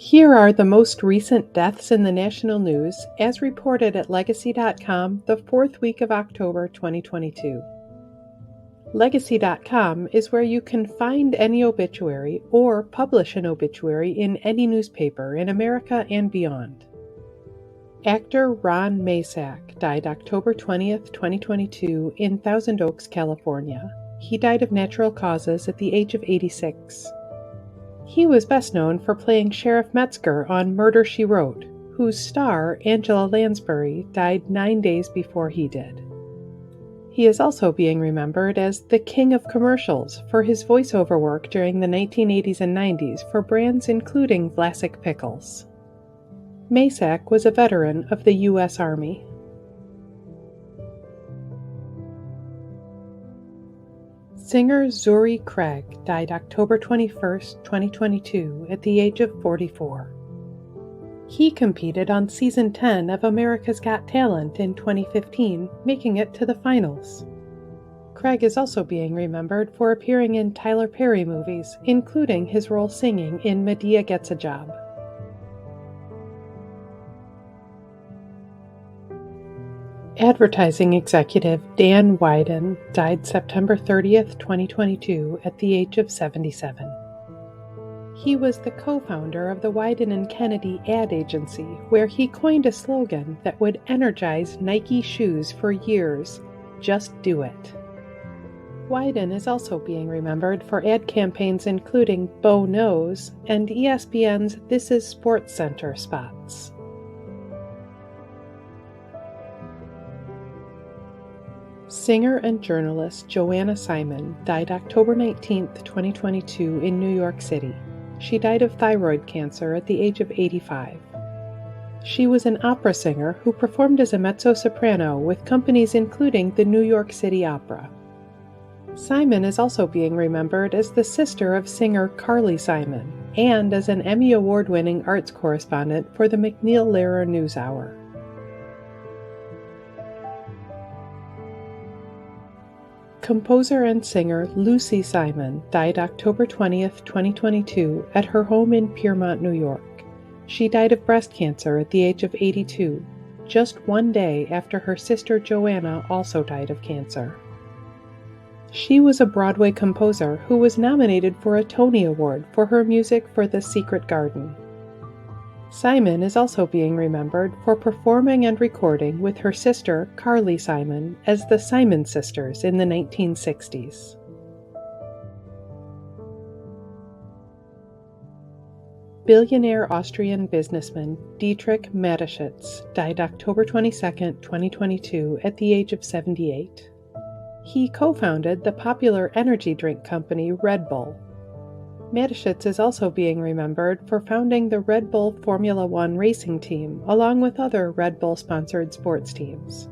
Here are the most recent deaths in the national news, as reported at Legacy.com the fourth week of October 2022. Legacy.com is where you can find any obituary or publish an obituary in any newspaper in America and beyond. Actor Ron Masak died October 20th, 2022 in Thousand Oaks, California. He died of natural causes at the age of 86. He was best known for playing Sheriff Metzger on Murder, She Wrote, whose star, Angela Lansbury, died 9 days before he did. He is also being remembered as the King of Commercials for his voiceover work during the 1980s and 90s for brands including Vlasic Pickles. Masak was a veteran of the U.S. Army. Singer Zory Craig died October 21, 2022 at the age of 44. He competed on Season 10 of America's Got Talent in 2015, making it to the finals. Craig is also being remembered for appearing in Tyler Perry movies, including his role singing in Medea Gets a Job. Advertising executive Dan Wieden died September 30th, 2022 at the age of 77. He was the co-founder of the Wyden and Kennedy ad agency, where he coined a slogan that would energize Nike shoes for years, "Just do it." Wyden is also being remembered for ad campaigns including Bo Knows and ESPN's This Is Sports Center spots. Singer and journalist Joanna Simon died October 19, 2022 in New York City. She died of thyroid cancer at the age of 85. She was an opera singer who performed as a mezzo-soprano with companies including the New York City Opera. Simon is also being remembered as the sister of singer Carly Simon and as an Emmy Award-winning arts correspondent for the McNeil-Lehrer NewsHour. Composer and singer Lucy Simon died October 20th, 2022 at her home in Piermont, New York. She died of breast cancer at the age of 82, just 1 day after her sister Joanna also died of cancer. She was a Broadway composer who was nominated for a Tony Award for her music for The Secret Garden. Simon is also being remembered for performing and recording with her sister, Carly Simon, as the Simon Sisters in the 1960s. Billionaire Austrian businessman Dietrich Mateschitz died October 22, 2022 at the age of 78. He co-founded the popular energy drink company Red Bull. Mateschitz is also being remembered for founding the Red Bull Formula One racing team, along with other Red Bull-sponsored sports teams.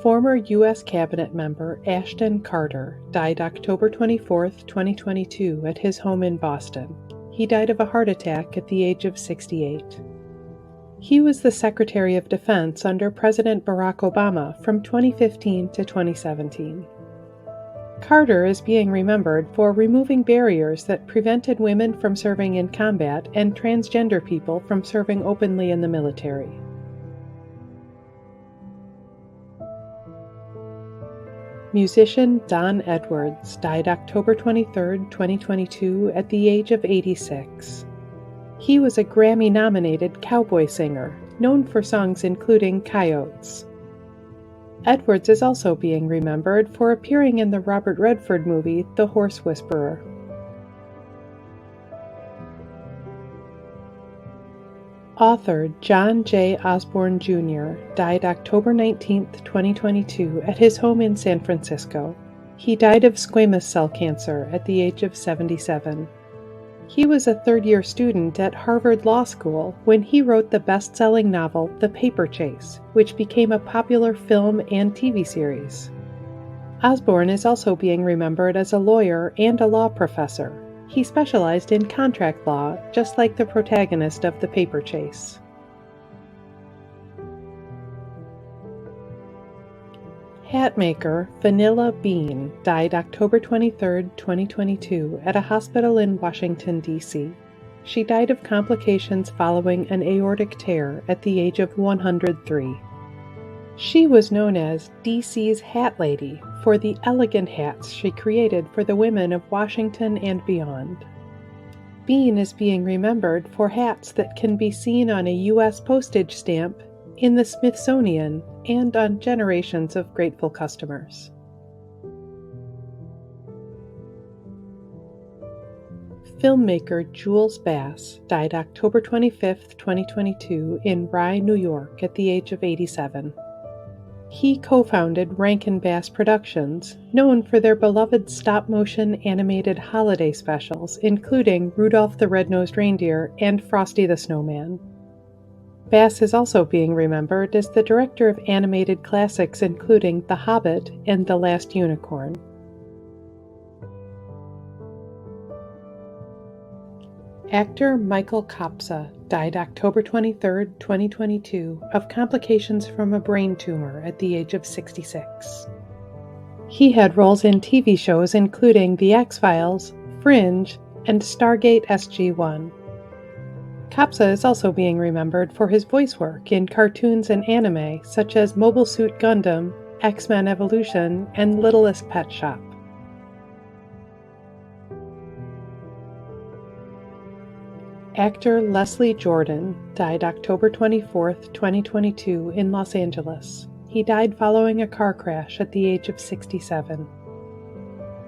Former U.S. Cabinet member Ashton Carter died October 24, 2022 at his home in Boston. He died of a heart attack at the age of 68. He was the Secretary of Defense under President Barack Obama from 2015 to 2017. Carter is being remembered for removing barriers that prevented women from serving in combat and transgender people from serving openly in the military. Musician Don Edwards died October 23, 2022 at the age of 86. He was a Grammy-nominated cowboy singer, known for songs including Coyotes. Edwards is also being remembered for appearing in the Robert Redford movie The Horse Whisperer. Author John Jay Osborne Jr. died October 19, 2022 at his home in San Francisco. He died of squamous cell cancer at the age of 77. He was a third-year student at Harvard Law School when he wrote the best-selling novel The Paper Chase, which became a popular film and TV series. Osborne is also being remembered as a lawyer and a law professor. He specialized in contract law, just like the protagonist of The Paper Chase. Hatmaker Vanilla Beane died October 23, 2022, at a hospital in Washington, D.C. She died of complications following an aortic tear at the age of 103. She was known as D.C.'s Hat Lady for the elegant hats she created for the women of Washington and beyond. Beane is being remembered for hats that can be seen on a U.S. postage stamp, in the Smithsonian, and on generations of grateful customers. Filmmaker Jules Bass died October 25, 2022, in Rye, New York, at the age of 87. He co-founded Rankin Bass Productions, known for their beloved stop-motion animated holiday specials, including Rudolph the Red-Nosed Reindeer and Frosty the Snowman. Bass is also being remembered as the director of animated classics including The Hobbit and The Last Unicorn. Actor Michael Kopsa died October 23, 2022, of complications from a brain tumor at the age of 66. He had roles in TV shows including The X-Files, Fringe, and Stargate SG-1. Kopsa is also being remembered for his voice work in cartoons and anime such as Mobile Suit Gundam, X-Men Evolution, and Littlest Pet Shop. Actor Leslie Jordan died October 24, 2022, in Los Angeles. He died following a car crash at the age of 67.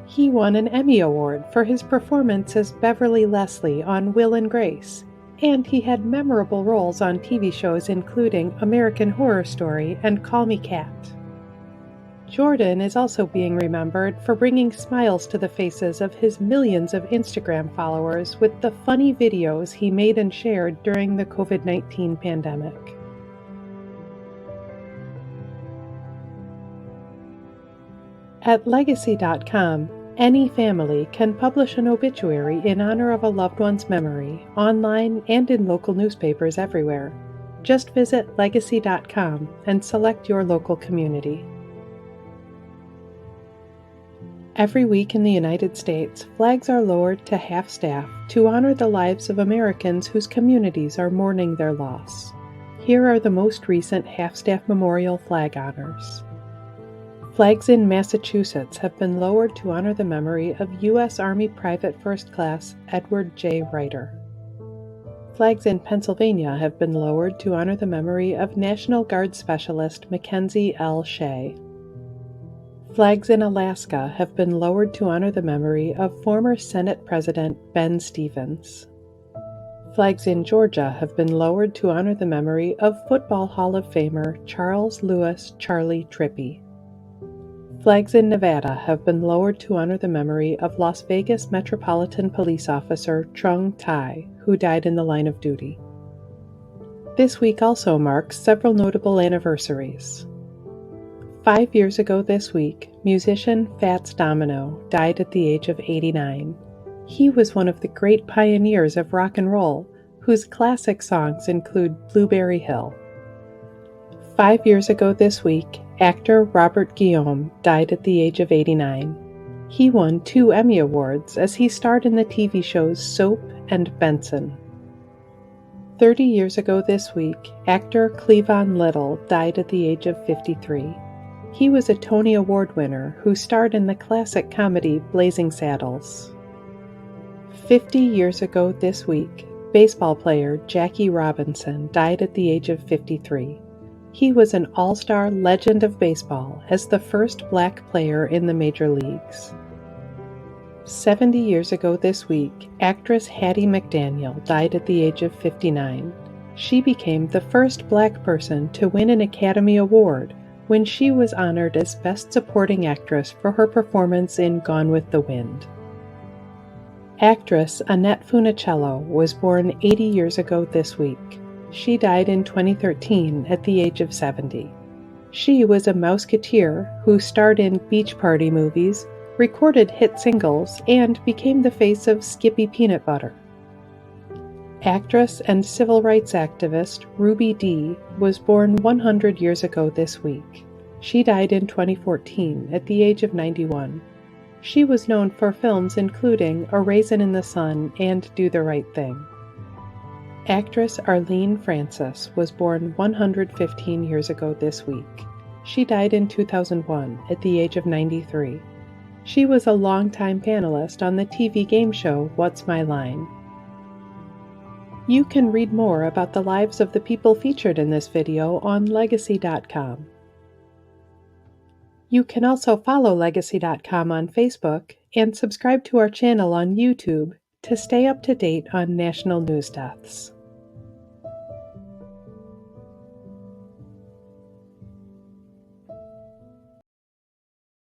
He won an Emmy Award for his performance as Beverly Leslie on Will and Grace, and he had memorable roles on TV shows including American Horror Story and Call Me Kat. Jordan is also being remembered for bringing smiles to the faces of his millions of Instagram followers with the funny videos he made and shared during the COVID-19 pandemic. At Legacy.com, any family can publish an obituary in honor of a loved one's memory, online and in local newspapers everywhere. Just visit Legacy.com and select your local community. Every week in the United States, flags are lowered to half-staff to honor the lives of Americans whose communities are mourning their loss. Here are the most recent half-staff memorial flag honors. Flags in Massachusetts have been lowered to honor the memory of U.S. Army Private First Class Edward J. Reiter. Flags in Pennsylvania have been lowered to honor the memory of National Guard Specialist Mackenzie L. Shea. Flags in Alaska have been lowered to honor the memory of former Senate President Ben Stevens. Flags in Georgia have been lowered to honor the memory of Football Hall of Famer Charles Lewis Charlie Trippi. Flags in Nevada have been lowered to honor the memory of Las Vegas Metropolitan Police Officer Trung Tai, who died in the line of duty. This week also marks several notable anniversaries. 5 years ago this week, musician Fats Domino died at the age of 89. He was one of the great pioneers of rock and roll, whose classic songs include Blueberry Hill. 5 years ago this week, actor Robert Guillaume died at the age of 89. He won 2 Emmy Awards as he starred in the TV shows Soap and Benson. 30 years ago this week, actor Cleavon Little died at the age of 53. He was a Tony Award winner who starred in the classic comedy Blazing Saddles. 50 years ago this week, baseball player Jackie Robinson died at the age of 53. He was an all-star legend of baseball as the first black player in the major leagues. 70 years ago this week, actress Hattie McDaniel died at the age of 59. She became the first black person to win an Academy Award when she was honored as Best Supporting Actress for her performance in Gone with the Wind. Actress Annette Funicello was born 80 years ago this week. She died in 2013 at the age of 70. She was a Mouseketeer who starred in Beach Party movies, recorded hit singles, and became the face of Skippy Peanut Butter. Actress and civil rights activist Ruby Dee was born 100 years ago this week. She died in 2014 at the age of 91. She was known for films including A Raisin in the Sun and Do the Right Thing. Actress Arlene Francis was born 115 years ago this week. She died in 2001 at the age of 93. She was a longtime panelist on the TV game show What's My Line? You can read more about the lives of the people featured in this video on Legacy.com. You can also follow Legacy.com on Facebook and subscribe to our channel on YouTube to stay up to date on national news deaths.